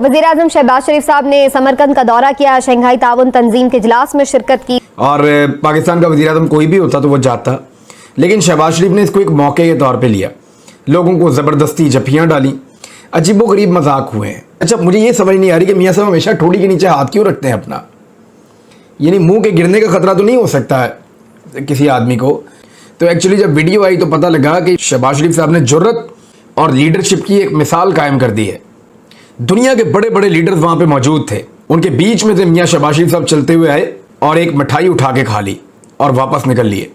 वज़ीर-ए-आज़म शहबाज शरीफ साहब ने समरकंद का दौरा किया, शंघाई ताउन तंजीम के इजलास में शिरकत की। और पाकिस्तान का वज़ीर-ए-आज़म कोई भी होता तो वो जाता, लेकिन शहबाज शरीफ ने इसको एक मौके के तौर पे लिया, लोगों को ज़बरदस्ती जफ्फियाँ डाली, अजीबो गरीब मजाक हुए हैं। अच्छा, मुझे ये समझ नहीं आ रही कि मियाँ साहब हमेशा ठोड़ी के नीचे हाथ क्यों रखते हैं अपना, यानी मुंह के गिरने का खतरा तो नहीं हो सकता है किसी आदमी को। तो एक्चुअली जब वीडियो आई तो पता लगा कि शहबाज शरीफ साहब ने जुर्रत और लीडरशिप की एक मिसाल कायम कर दी है। दुनिया के बड़े बड़े लीडर्स वहाँ पे मौजूद थे, उनके बीच में से मियाँ शहबाज शरीफ साहब चलते हुए आए और एक मिठाई उठा के खा ली और वापस निकल लिए।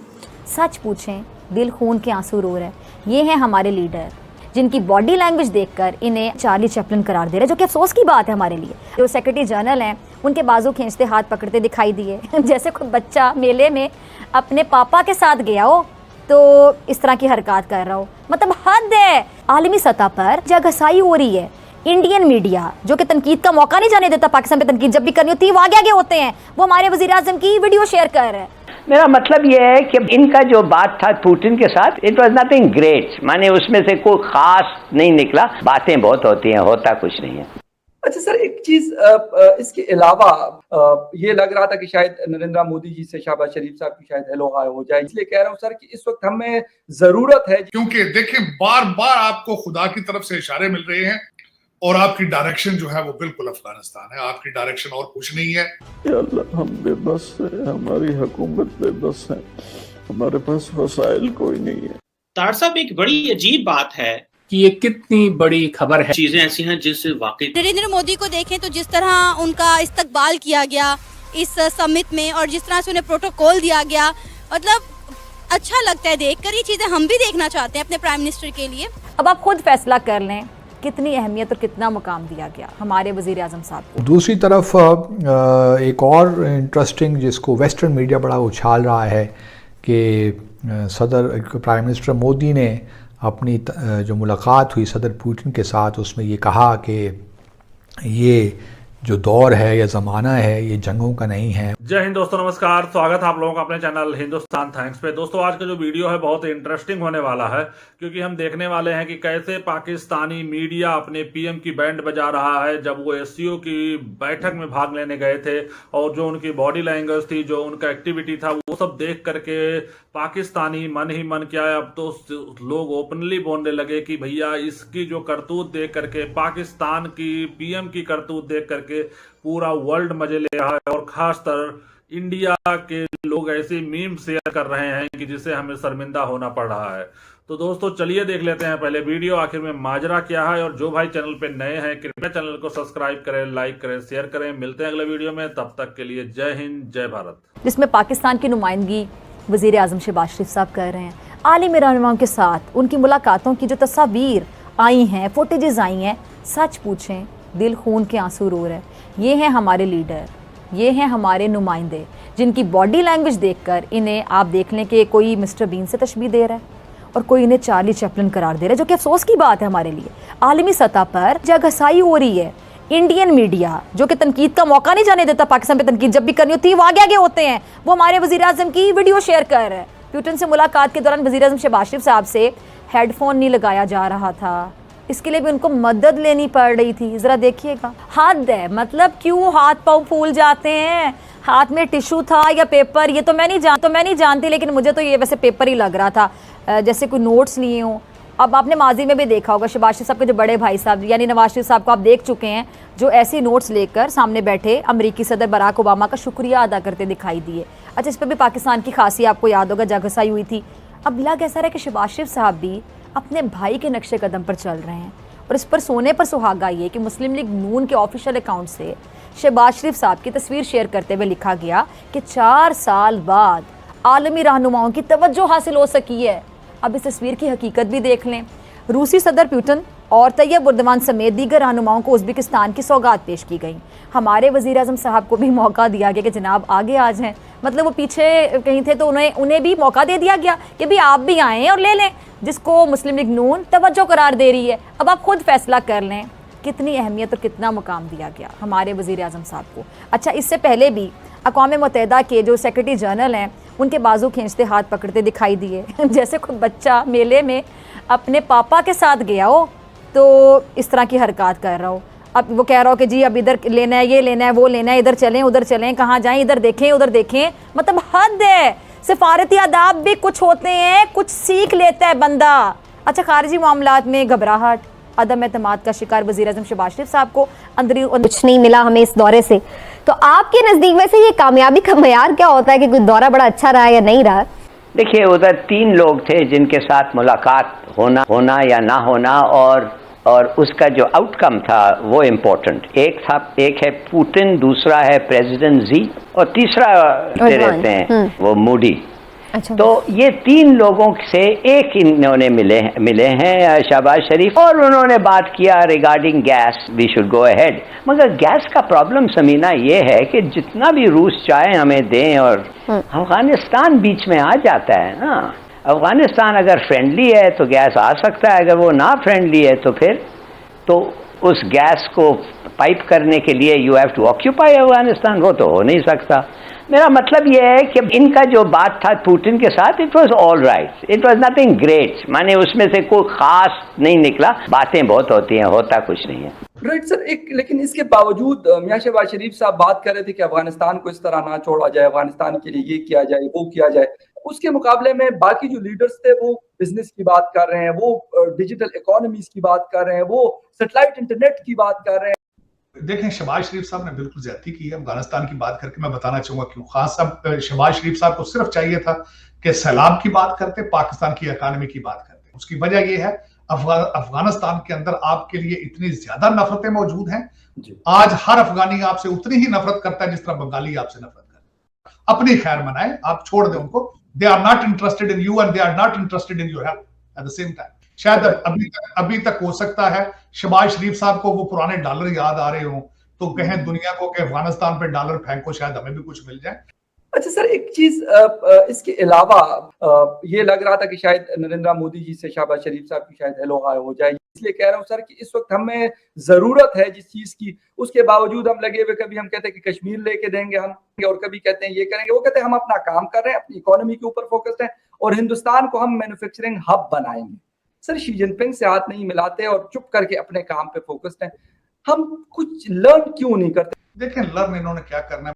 सच पूछें, दिल खून के आंसू रो रहे। ये हैं हमारे लीडर जिनकी बॉडी लैंग्वेज देखकर इन्हें चार्ली चैपलिन करार दे रहे, जो कि अफसोस की बात है हमारे लिए। जो सेक्रेटरी जनरल हैं उनके बाजू खींचते हाथ पकड़ते दिखाई दिए जैसे कोई बच्चा मेले में अपने पापा के साथ गया हो तो इस तरह की हरकत कर रहा हो। मतलब हद है। आलमी सतह पर जगहसाई हो रही है। इंडियन मीडिया जो कि तनकीद का मौका नहीं जाने देता, पाकिस्तान पे तनकीद जब भी करनी होती है वो आगे आगे होते हैं, वो हमारे वज़ीर-ए-आज़म की वीडियो शेयर कर रहे हैं। मेरा मतलब ये है कि इनका जो बात था पुतिन के साथ, इट वॉज नथिंग ग्रेट, माने उसमें से कोई खास नहीं निकला। बातें बहुत होती हैं, होता कुछ नहीं है। अच्छा सर, एक चीज इसके अलावा ये लग रहा था कि शायद नरेंद्र मोदी जी से शहबाज शरीफ साहब की शायद हेलो हाय हो जाए, इसलिए कह रहा हूँ सर कि इस वक्त हमें जरूरत है, क्योंकि देखिए बार बार आपको खुदा की तरफ से इशारे मिल रहे हैं और आपकी डायरेक्शन जो है वो बिल्कुल अफगानिस्तान है, आपकी डायरेक्शन और कुछ नहीं है। या अल्लाह, हम बेबस है, हमारी हुकूमत बेबस है, हमारे पास वसाइल कोई नहीं है। तार साहब, एक बड़ी अजीब बात है कि ये कितनी बड़ी खबर है। चीजें ऐसी हैं जिससे वाकई नरेंद्र मोदी को देखें तो जिस तरह उनका इस्तकबाल किया गया इस समिट में और जिस तरह से उन्हें प्रोटोकॉल दिया गया, मतलब अच्छा लगता है देखकर। ये चीजें हम भी देखना चाहते हैं अपने प्राइम मिनिस्टर के लिए। अब आप खुद फैसला कर लें कितनी अहमियत और कितना मुकाम दिया गया हमारे वज़ीर-ए-आज़म साहब को। दूसरी तरफ एक और इंटरेस्टिंग जिसको वेस्टर्न मीडिया बड़ा उछाल रहा है कि प्राइम मिनिस्टर मोदी ने अपनी जो मुलाकात हुई सदर पुतिन के साथ, उसमें ये कहा कि ये जो दौर है या ज़माना है ये जंगों का नहीं है। जय हिंद दोस्तों, नमस्कार। स्वागत है आप लोगों का अपने चैनल हिंदुस्तान थैंक्स पे। दोस्तों, आज का जो वीडियो है बहुत इंटरेस्टिंग होने वाला है, क्योंकि हम देखने वाले हैं कि कैसे पाकिस्तानी मीडिया अपने पीएम की बैंड बजा रहा है जब वो एससीओ की बैठक में भाग लेने गए थे, और जो उनकी बॉडी लैंग्वेज थी, जो उनका एक्टिविटी था, वो सब देख करके पाकिस्तानी मन ही मन क्या है, अब तो लोग ओपनली बोलने लगे कि भैया इसकी जो करतूत देख करके, पाकिस्तान की पीएम की करतूत देख करके पूरा वर्ल्ड मजे ले रहा है, और खासतर इंडिया के लोग ऐसे मीम शेयर कर रहे हैं कि जिससे हमें शर्मिंदा होना पड़ रहा है। तो दोस्तों चलिए देख लेते हैं पहले वीडियो, आखिर में माजरा क्या है। और जो भाई चैनल पे नए हैं कृपया चैनल को सब्सक्राइब करें, लाइक करें, शेयर करें। मिलते हैं अगले वीडियो में, तब तक के लिए जय हिंद, जय भारत। जिसमें पाकिस्तान की नुमाइंदगी वज़ीर-ए-आज़म शहबाज शरीफ साहब कर रहे हैं। आलिमी रहनुमाओं के साथ उनकी मुलाकातों की जो तस्वीर आई हैं, फुटेजेस आई हैं, सच पूछें दिल खून के आंसू रो रहे। ये हैं हमारे लीडर, ये हैं हमारे नुमाइंदे जिनकी बॉडी लैंग्वेज देखकर इन्हें आप देख लें कि कोई मिस्टर बीन से तशबीह दे रहा है और कोई इन्हें चार्ली चैपलिन करार दे रहा है, जो कि अफसोस की बात है हमारे लिए। आलमी सतह पर जगहसाई हो रही है। इंडियन मीडिया जो कि तनकीद का मौका नहीं जाने देता, पाकिस्तान पे तनकीद जब भी करनी होती है वो आगे आगे होते हैं, वो हमारे वज़ीर-ए-आज़म की वीडियो शेयर कर रहे हैं। पुतिन से मुलाकात के दौरान वज़ीर-ए-आज़म शहबाज शरीफ साहब से हेडफोन नहीं लगाया जा रहा था, इसके लिए भी उनको मदद लेनी पड़ रही थी। ज़रा देखिएगा, हद है। मतलब क्यों हाथ पाँव फूल जाते हैं? हाथ में टिश्यू था या पेपर, ये तो मैं नहीं जानती, लेकिन मुझे तो ये वैसे पेपर ही लग रहा था, जैसे कोई नोट्स लिए हों। अब आपने माजी में भी देखा होगा शहबाज शरीफ साहब के जो बड़े भाई साहब यानी नवाज शरीफ साहब को आप देख चुके हैं, जो ऐसे नोट्स लेकर सामने बैठे अमरीकी सदर बराक ओबामा का शुक्रिया अदा करते दिखाई दिए। अच्छा, इस पर भी पाकिस्तान की खासी आपको याद होगा जगहसाई हुई थी। अब लग ऐसा रहा है कि शहबाज शरीफ साहब भी अपने भाई के नक्शे कदम पर चल रहे हैं, और इस पर सोने पर सुहागा ये कि मुस्लिम लीग नून के ऑफिशियल अकाउंट से शहबाज शरीफ साहब की तस्वीर शेयर करते हुए लिखा गया कि 4 साल बाद आलमी रहनुमाओं की तवज्जो हासिल हो सकी है। अब इस तस्वीर की हकीकत भी देख लें। रूसी सदर पुतिन और तैयब उर्दवान समेत दीगर रहनुमाओं को उज़्बेकिस्तान की सौगात पेश की गई। हमारे वज़ीर-ए-आज़म साहब को भी मौका दिया गया कि जनाब आगे आ जाएं, मतलब वो पीछे कहीं थे तो उन्हें भी मौका दे दिया गया कि भी आप भी आएँ और ले लें, जिसको मुस्लिम लीग नून तवज्जो करार दे रही है। अब आप खुद फैसला कर लें कितनी अहमियत और कितना मुकाम दिया गया हमारे वज़ीर-ए-आज़म साहब को। अच्छा, इससे पहले भी अक़वाम मुत्तहिदा के जो सेक्रेटरी जनरल हैं उनके बाजू खींचते हाथ पकड़ते दिखाई दिए जैसे कोई बच्चा मेले में अपने पापा के साथ गया हो तो इस तरह की हरकत कर रहा हो। अब वो कह रहा हो कि जी अब इधर लेना है, ये लेना है, वो लेना है, इधर चलें उधर चलें, कहाँ जाएं, इधर देखें उधर देखें, मतलब हद है। सिफारती आदाब भी कुछ होते हैं, कुछ सीख लेता है बंदा। अच्छा, खारजी मामलात में घबराहट, अदम एतमाद का शिकार वज़ीर आज़म शहबाज शरीफ साहब को अंदर कुछ नहीं मिला हमें इस दौरे से, तो आपके नज़दीक वैसे ये कामयाबी का मयार क्या होता है कि कोई दौरा बड़ा अच्छा रहा या नहीं रहा? देखिए, उधर 3 लोग थे जिनके साथ मुलाकात होना या ना होना और उसका जो आउटकम था वो इम्पोर्टेंट। एक है पुतिन, दूसरा है प्रेसिडेंट जी, और तीसरा रहते हैं वो मोदी। अच्छा। तो ये 3 लोगों से एक इन्होंने मिले हैं शहबाज शरीफ, और उन्होंने बात किया regarding gas, we should go ahead. मगर गैस का प्रॉब्लम समीना ये है कि जितना भी रूस चाहे हमें दें, और अफगानिस्तान बीच में आ जाता है ना। अफगानिस्तान अगर फ्रेंडली है तो गैस आ सकता है, अगर वो ना फ्रेंडली है तो फिर तो उस गैस को पाइप करने के लिए you have to occupy Afghanistan, वो तो हो नहीं सकता। मेरा मतलब ये है कि इनका जो बात था पुतिन के साथ, it was all right, it was nothing great, माने उसमें से कोई खास नहीं निकला। बातें बहुत होती हैं, होता कुछ नहीं है। राइट सर, लेकिन इसके बावजूद मियां शहबाज शरीफ साहब बात कर रहे थे कि अफगानिस्तान को इस तरह ना छोड़ा जाए, अफगानिस्तान के लिए ये किया जाए, वो किया जाए। उसके मुकाबले में बाकी जो लीडर्स थे वो बिजनेस की बात कर रहे हैं, वो डिजिटल इकोनॉमीज की बात कर रहे हैं, वो सैटेलाइट इंटरनेट की बात कर रहे हैं। देखें, शहबाज शरीफ साहब ने बिल्कुल ज्यादती की है अफगानिस्तान की बात करके। मैं बताना चाहूंगा क्यों। खास साहब शहबाज शरीफ साहब को सिर्फ चाहिए था कि सैलाब की बात करते, पाकिस्तान की इकानमी की बात करते। उसकी वजह यह है अफगानिस्तान के अंदर आपके लिए इतनी ज्यादा नफरतें मौजूद हैं। आज हर अफगानी आपसे उतनी ही नफरत करता है जिस तरह बंगाली आपसे नफरत करता है। अपनी खैर मनाए, आप छोड़ दें उनको। They are not interested in you and they are not interested in your help at the same time. शायद अभी तक हो सकता है शहबाज शरीफ साहब को वो पुराने डॉलर याद आ रहे हों, तो कहें दुनिया को कि अफगानिस्तान पे डॉलर फेंको, शायद हमें भी कुछ मिल जाए। अच्छा सर, एक चीज इसके अलावा ये लग रहा था कि शायद नरेंद्र मोदी जी से शहबाज शरीफ साहब की शायद हेलो हाय हो जाए, इसलिए कह रहा हूँ सर कि इस वक्त हमें जरूरत है जिस चीज की, उसके बावजूद हम लगे हुए, कभी हम कहते हैं कि कश्मीर लेके देंगे हम, और कभी कहते हैं ये करेंगे, वो कहते हैं हम अपना काम कर रहे हैं, अपनी इकोनॉमी के ऊपर फोकस्ड है और हिंदुस्तान को हम मैन्युफैक्चरिंग हब बनाएंगे। सर, शी जिनपिंग से हाथ नहीं मिलाते और चुप करके अपने काम पे फोकस्ड हैं। हम कुछ लर्न क्यों नहीं करते? देखें, लर्न इन्होंने क्या करना है,